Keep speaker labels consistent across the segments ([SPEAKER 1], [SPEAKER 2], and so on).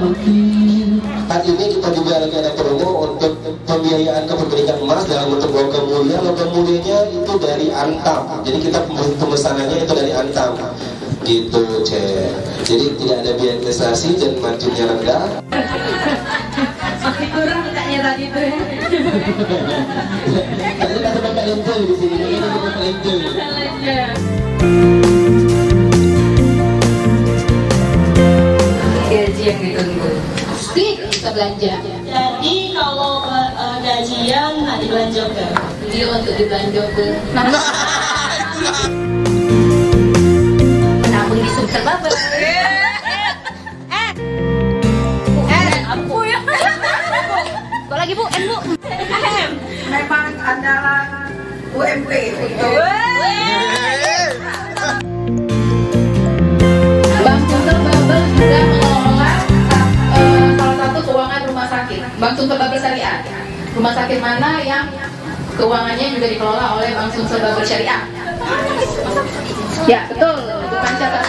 [SPEAKER 1] Saat ini kita juga lagi ada promo untuk pembiayaan kepemilikan emas dalam bentuk logam mulia. Logam mulianya itu dari Antam, jadi kita pemesanannya itu dari Antam gitu, Cek. Jadi tidak ada biaya investasi dan marginnya rendah.
[SPEAKER 2] Masih kurang katanya tadi tuh ya.
[SPEAKER 1] Tadi kata Bapak Lentu di sini, ini Bapak Lentu.
[SPEAKER 2] Gaji yang ditunggu. Bisa belanja.
[SPEAKER 3] Jadi kalau gajian nggak dibelanjakan.
[SPEAKER 2] Dia untuk dibelanjakan. Menabung di Sumsel Babel. Bu ya. Kok lagi Bu? Bu.
[SPEAKER 3] Memang adalah UMP.
[SPEAKER 2] Bank Sumsel Babel juga mengelola salah satu keuangan rumah sakit. Bank Sumsel Babel Syariah. Rumah sakit mana yang keuangannya juga dikelola oleh Bank Sumsel Babel Syariah? Ya, betul. Bukan catatan.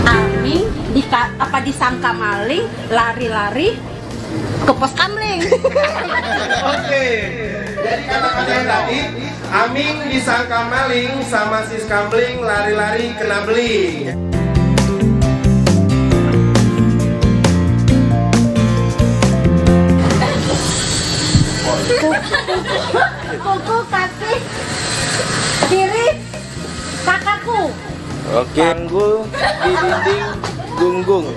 [SPEAKER 4] Amin disangka maling, lari-lari ke pos kamling.
[SPEAKER 5] Oke, jadi kata-kata yang tadi, Aming disangka maling sama si Skambling lari-lari kena beling.
[SPEAKER 4] Kuku kasih kiri kakakku.
[SPEAKER 6] Oke, tanggul di dinding gunggung.